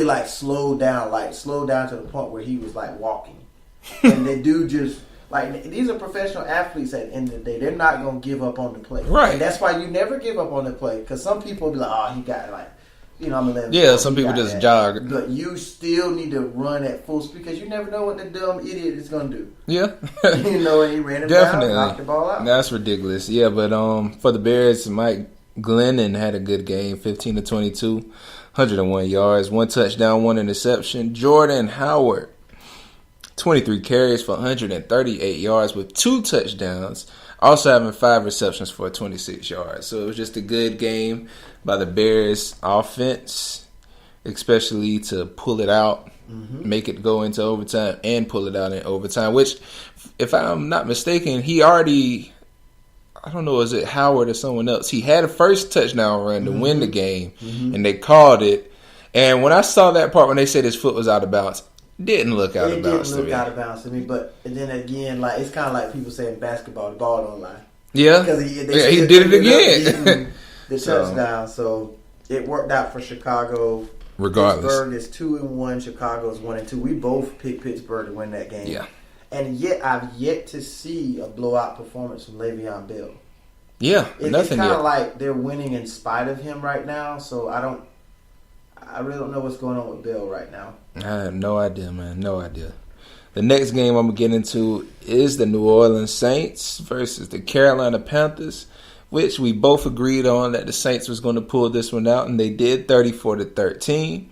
like slowed down to the point where he was like walking. And they do just like these are professional athletes at the end of the day. They're not gonna give up on the play, right? And that's why you never give up on the play because some people be like, oh, he got like. I'm gonna let him yeah, some people just jog. But you still need to run at full speed because you never know what the dumb idiot is gonna do. Yeah. And he ran him down, knocked the ball out. That's ridiculous. Yeah, but for the Bears, Mike Glennon had a good game, 15 to 22, 101 yards, 1 touchdown, 1 interception. Jordan Howard, 23 carries for 138 yards with 2 touchdowns. Also having 5 receptions for 26 yards. So it was just a good game by the Bears offense, especially to pull it out, make it go into overtime, and pull it out in overtime, which, if I'm not mistaken, he already, I don't know, is it Howard or someone else? He had a first touchdown run to win the game, and they called it. And when I saw that part, when they said his foot was out of bounds, didn't look out of bounds to me. It didn't look out of bounds to me, but then again, like it's kind of like people saying basketball, the ball don't lie. Yeah, because he did it again. The touchdown, so it worked out for Chicago. Regardless, Pittsburgh is 2-1. Chicago's 1-2. We both picked Pittsburgh to win that game. Yeah, and yet I've yet to see a blowout performance from Le'Veon Bell. Yeah, nothing. It's kind of like they're winning in spite of him right now. So I really don't know what's going on with Bell right now. I have no idea, man. No idea. The next game I'm going to get into is the New Orleans Saints versus the Carolina Panthers, which we both agreed on that the Saints was going to pull this one out, and they did, 34 to 13.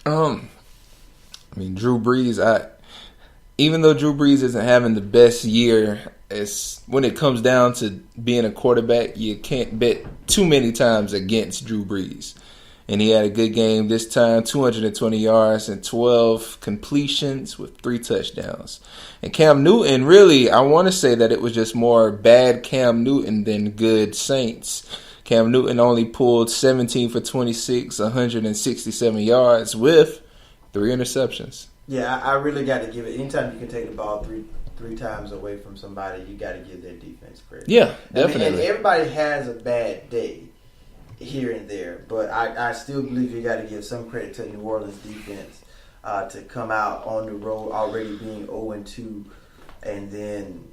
Drew Brees, even though Drew Brees isn't having the best year, when it comes down to being a quarterback, you can't bet too many times against Drew Brees. And he had a good game this time, 220 yards and 12 completions with 3 touchdowns. And Cam Newton, really, I want to say that it was just more bad Cam Newton than good Saints. Cam Newton only pulled 17 for 26, 167 yards with 3 interceptions. Yeah, I really got to give it. Anytime you can take the ball three times away from somebody, you got to give their defense credit. Yeah, definitely. And everybody has a bad day here and there, but I still believe you got to give some credit to New Orleans defense to come out on the road already being 0-2 and then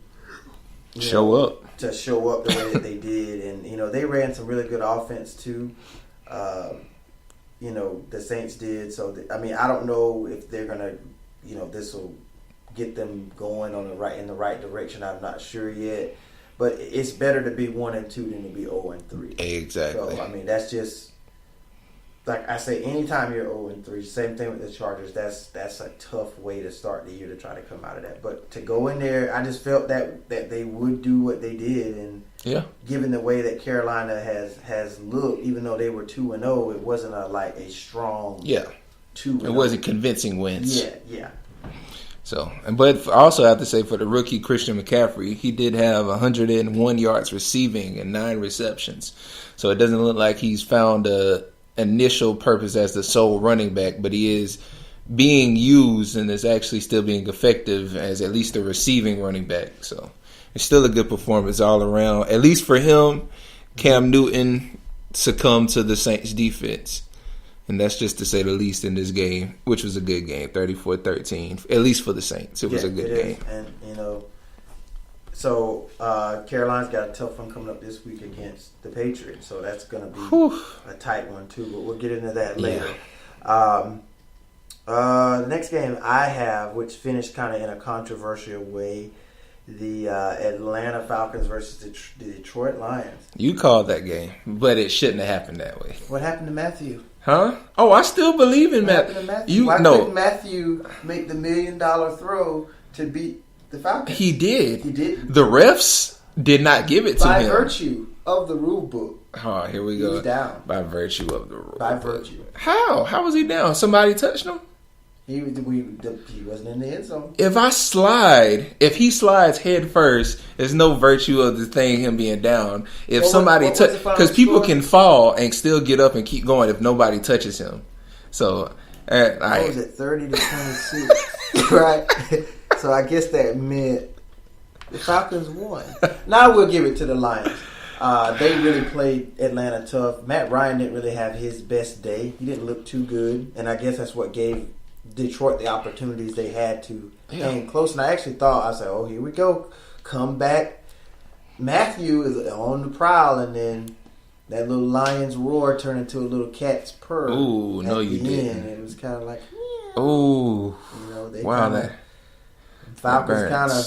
show up the way that they did, and they ran some really good offense too. The Saints did. So I don't know if they're gonna this will get them going in the right direction. I'm not sure yet. But it's better to be 1-2 than to be 0-3. Exactly. So that's just like I say. Anytime you're 0-3, same thing with the Chargers. That's a tough way to start the year to try to come out of that. But to go in there, I just felt that they would do what they did, and given the way that Carolina has looked, even though they were 2-0, it wasn't a strong 2-0. It wasn't convincing wins. Yeah. So, but I also have to say for the rookie Christian McCaffrey, he did have 101 yards receiving and 9 receptions. So it doesn't look like he's found a initial purpose as the sole running back, but he is being used and is actually still being effective as at least a receiving running back. So it's still a good performance all around. At least for him, Cam Newton succumbed to the Saints defense. And that's just to say the least in this game, which was a good game, 34-13, at least for the Saints. It was a good game. And, so Carolina's got a tough one coming up this week against the Patriots. So that's going to be a tight one, too. But we'll get into that later. The next game I have, which finished kind of in a controversial way, the Atlanta Falcons versus the Detroit Lions. You called that game, but it shouldn't have happened that way. What happened to Matthew? Huh? Oh, I still believe in Matthew. Why couldn't Matthew make the $1 million throw to beat the Falcons? He did. He did. The refs did not give it to him. By virtue of the rule book. Oh, here we go. He was down. By virtue of the rule. By virtue. How? How was he down? Somebody touched him? He wasn't in the end zone. If he slides head first, there's no virtue of the thing him being down. If somebody because people can fall and still get up and keep going if nobody touches him. So, what was it, 30 to 26, right? So I guess that meant the Falcons won. Now we'll give it to the Lions. They really played Atlanta tough. Matt Ryan didn't really have his best day. He didn't look too good, and I guess that's what gave Detroit the opportunities they had to hang close. And I actually thought, I said, "Oh, here we go, come back." Matthew is on the prowl, and then that little lion's roar turned into a little cat's purr. Ooh, no, you didn't. It was kind of like, ooh, wow, that Falcons kind of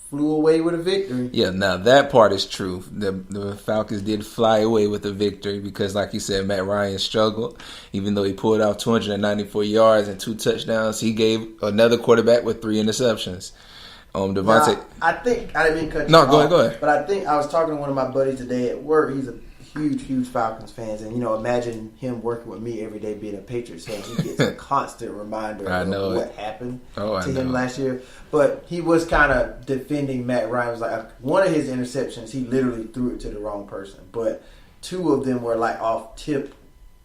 flew away with a victory. Yeah, now that part is true. The Falcons did fly away with a victory because, like you said, Matt Ryan struggled. Even though he pulled off 294 yards and 2 touchdowns, he gave another quarterback with 3 interceptions. Devontae. Now, I think I didn't mean to cut you No, off, go ahead. But I think I was talking to one of my buddies today at work. He's a huge Falcons fan, and imagine him working with me every day, being a Patriots fan. He gets a constant reminder of what happened to him last year. But he was kind of defending Matt Ryan. It was like one of his interceptions, he literally threw it to the wrong person. But 2 of them were like off tip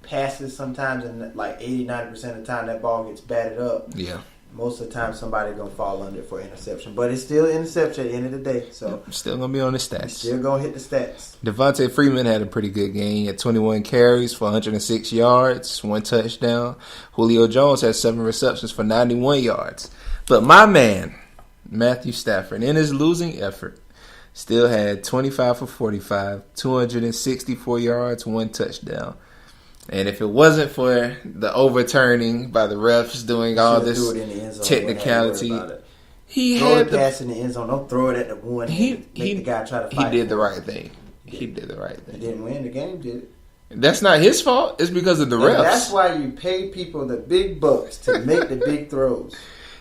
passes sometimes, and like 80-90% of the time that ball gets batted up. Yeah. Most of the time, somebody's going to fall under for interception. But it's still interception at the end of the day. So still going to be on the stats. Still going to hit the stats. Devontae Freeman had a pretty good game at 21 carries for 106 yards, 1 touchdown. Julio Jones had 7 receptions for 91 yards. But my man, Matthew Stafford, in his losing effort, still had 25 for 45, 264 yards, 1 touchdown. And if it wasn't for the overturning by the refs doing all this technicality, he throw had the pass in the end zone. Don't throw it at the one. Make the guy try to fight. He did the right thing. He did the right thing. He didn't win the game, did it? That's not his fault. It's because of the refs. That's why you pay people the big bucks to make the big throws.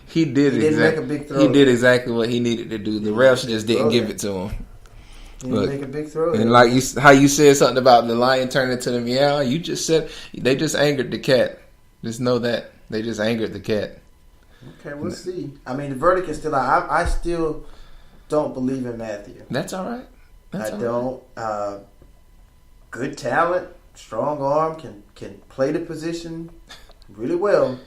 He didn't make a big throw. He did exactly what he needed to do. The refs just didn't give it to him. Look, make a big throw. And like how you said something about the lion turning to the meow, you just said they just angered the cat. Just know that they just angered the cat. Okay, we'll see. I mean, the verdict is still out. I still don't believe in Matthew. That's all right. I don't. Good talent, strong arm, can play the position really well.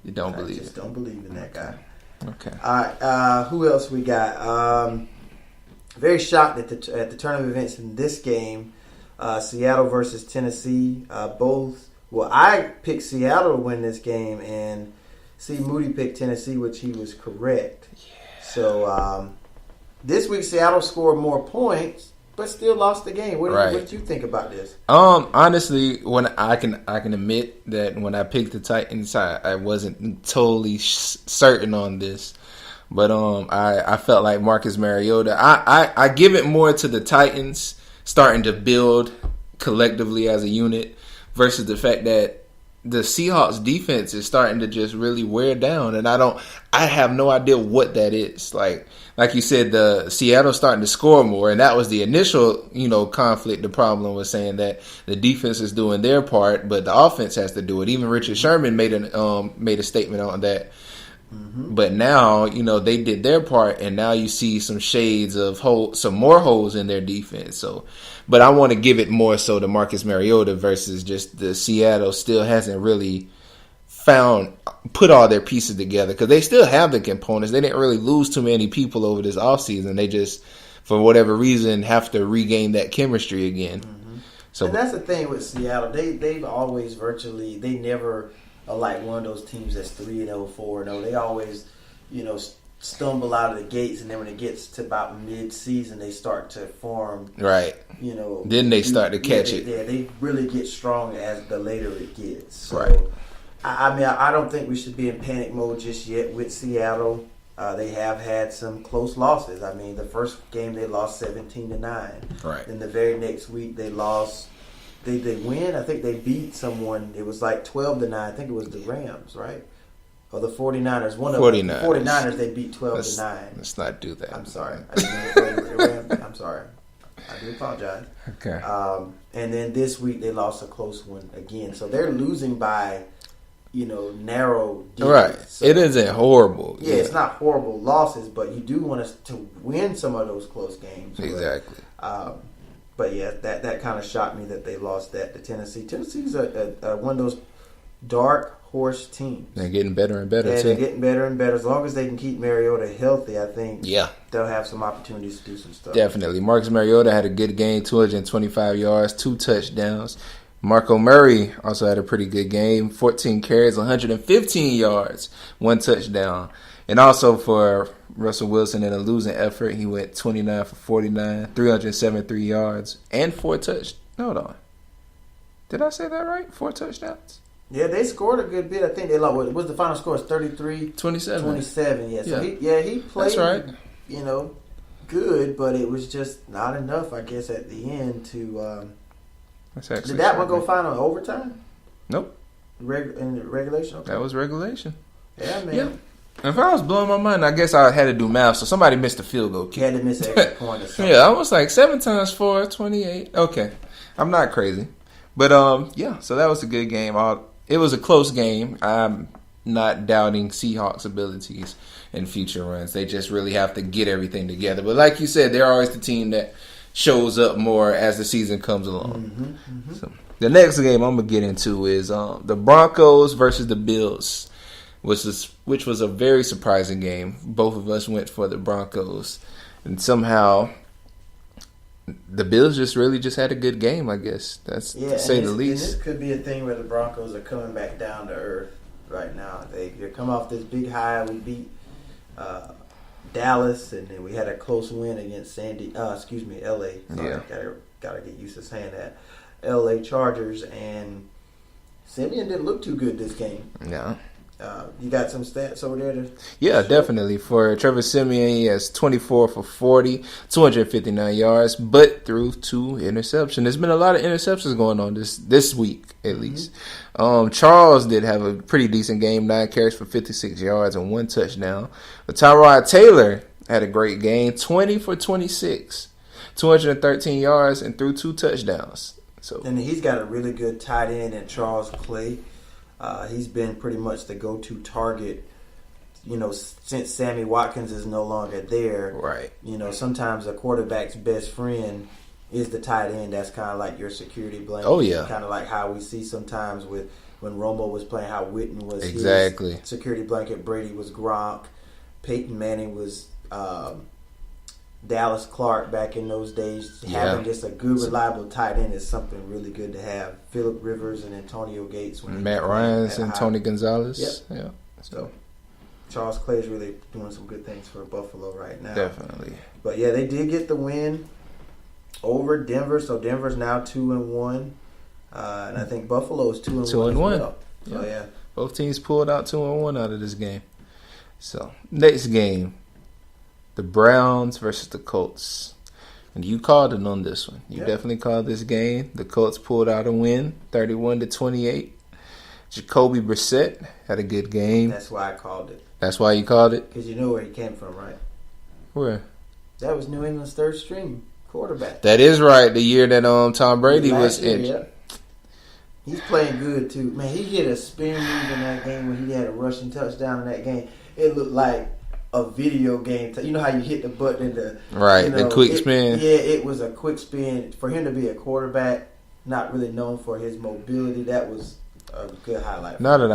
You don't believe? I just don't believe in that guy. Okay. All right. Who else we got? Very shocked at the turn of events in this game, Seattle versus Tennessee. I picked Seattle to win this game, and Moody picked Tennessee, which he was correct. Yeah. So this week Seattle scored more points, but still lost the game. What do you think about this? Honestly, when I can admit that when I picked the Titans, I wasn't totally certain on this. But I felt like Marcus Mariota. I give it more to the Titans starting to build collectively as a unit versus the fact that the Seahawks defense is starting to just really wear down, and I have no idea what that is. Like you said, the Seattle starting to score more, and that was the initial conflict. The problem was saying that the defense is doing their part, but the offense has to do it. Even Richard Sherman made a statement on that. Mm-hmm. But now, they did their part, and now you see some shades of some more holes in their defense. So, but I want to give it more so to Marcus Mariota versus just the Seattle still hasn't really put all their pieces together because they still have the components. They didn't really lose too many people over this offseason. They just, for whatever reason, have to regain that chemistry again. Mm-hmm. So, and that's the thing with Seattle. They've always they never are like one of those teams that's 3-0, 4-0. They always, stumble out of the gates, and then when it gets to about mid-season, they start to form. Right. Then they start to catch it. Yeah, they really get strong as the later it gets. So, right. I don't think we should be in panic mode just yet with Seattle. They have had some close losses. I mean, the first game they lost 17-9. Right. Then the very next week they lost. They win. I think they beat someone. It was like 12-9. I think it was the Rams, right? Or the 49ers. One of them. The 49ers, they beat 12-9. Let's not do that. I'm sorry. I didn't mean to play with the Rams. I'm sorry. I do apologize. Okay. And then this week they lost a close one again. So they're losing by, narrow defense. Right. So, it isn't horrible. Yeah, it's not horrible losses, but you do want us to win some of those close games. Exactly. But yeah, that kind of shocked me that they lost that to Tennessee. Tennessee's one of those dark horse teams. They're getting better and better, Yeah, too. they're getting better and better. As long as they can keep Mariota healthy, I think Yeah. they'll have some opportunities to do some stuff. Definitely. Marcus Mariota had a good game, 225 yards, 2 touchdowns. Marco Murray also had a pretty good game, 14 carries, 115 yards, 1 touchdown. And also for Russell Wilson in a losing effort, he went 29 for 49, 373 yards, and 4 touchdowns. Hold on. Did I say that right? 4 touchdowns? Yeah, they scored a good bit. I think they lost. What was the final score? 33-27. 27. Yeah. So he played. That's right. Good, but it was just not enough, I guess, at the end to. Did that one go final in overtime? Nope. In the regulation. Okay. That was regulation. Yeah, man. Yeah. If I was blowing my mind, I guess I had to do math. So somebody missed a field goal kick. You had to miss an extra point or something. Yeah, I was like 7 times 4, 28. Okay, I'm not crazy, but so that was a good game. It was a close game. I'm not doubting Seahawks' abilities in future runs. They just really have to get everything together. But like you said, they're always the team that shows up more as the season comes along. So the next game I'm gonna get into is the Broncos versus the Bills, which was a very surprising game. Both of us went for the Broncos, and somehow the Bills just had a good game, I guess. That's to say the least. And this could be a thing where the Broncos are coming back down to earth right now. They come off this big high. We beat Dallas, and then we had a close win against LA. Sorry, Yeah. Gotta get used to saying that. LA Chargers, and Simeon didn't look too good this game. Yeah. You got some stats over there? Yeah, definitely. For Trevor Simeon, he has 24 for 40, 259 yards, but threw 2 interceptions. There's been a lot of interceptions going on this week, at least. Charles did have a pretty decent game, 9 carries for 56 yards and 1 touchdown. But Tyrod Taylor had a great game, 20 for 26, 213 yards, and threw 2 touchdowns. And he's got a really good tight end in Charles Clay. He's been pretty much the go-to target, since Sammy Watkins is no longer there. Right. Sometimes a quarterback's best friend is the tight end. That's kind of like your security blanket. Oh, yeah. Kind of like how we see sometimes with when Romo was playing, how Witten was exactly his security blanket. Brady was Gronk. Peyton Manning was Dallas Clark back in those days. Yeah. Having just a good, reliable tight end is something really good to have. Phillip Rivers and Antonio Gates. Matt Ryan and Tony Gonzalez. Yep. Yeah. So Charles Clay is really doing some good things for Buffalo right now. Definitely. But yeah, they did get the win over Denver. So Denver's now 2-1. And I think Buffalo is 2-1 as well. So yeah. Both teams pulled out 2-1 out of this game. So next game, the Browns versus the Colts. And you called it on this one. You definitely called this game. The Colts pulled out a win, 31-28. Jacoby Brissett had a good game. That's why I called it. That's why you called it? Because you know where he came from, right? Where? That was New England's third string quarterback. That is right. The year that Tom Brady was in. Yeah. He's playing good, too. Man, he hit a spin move in that game when he had a rushing touchdown in that game. It looked like a video game. You know how you hit the button and the quick spin? Yeah, it was a quick spin. For him to be a quarterback, not really known for his mobility, that was a good highlight. Now that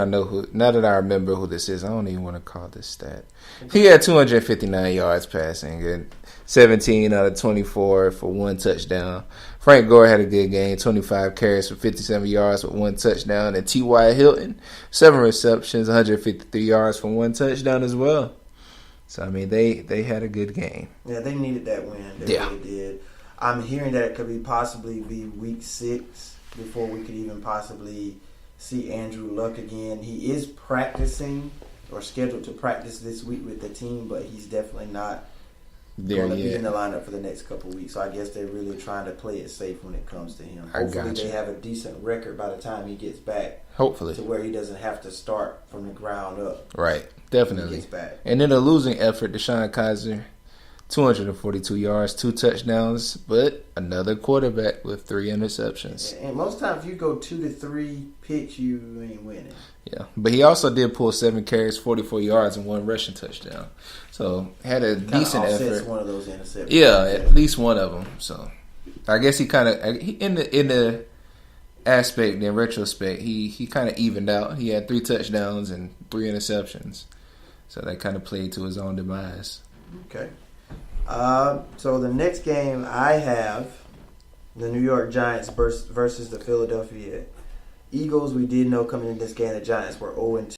I remember who this is, I don't even want to call this stat. He had 259 yards passing and 17 out of 24 for 1 touchdown. Frank Gore had a good game, 25 carries for 57 yards with 1 touchdown. And T.Y. Hilton, 7 receptions, 153 yards for 1 touchdown as well. So, I mean, they had a good game. Yeah, they needed that win. They really did. I'm hearing that it could possibly be week 6 before we could even possibly see Andrew Luck again. He is practicing or scheduled to practice this week with the team, but he's definitely not going to be in the lineup for the next couple of weeks. So I guess they're really trying to play it safe when it comes to him. Hopefully they have a decent record by the time he gets back. Hopefully. To where he doesn't have to start from the ground up. Right. Definitely. When he gets back. And in a losing effort, Deshaun Kaiser, 242 yards, 2 touchdowns, but another quarterback with 3 interceptions. And most times you go 2 to 3 picks, you ain't winning. Yeah, but he also did pull 7 carries, 44 yards, and 1 rushing touchdown. So had a decent effort. One of those interceptions. Yeah, at least one of them. So I guess he kind of in aspect, in retrospect, he kind of evened out. He had 3 touchdowns and 3 interceptions, so that kind of played to his own demise. Okay. So the next game I have the New York Giants versus the Philadelphia Eagles. We did know coming in this game the Giants were 0-2.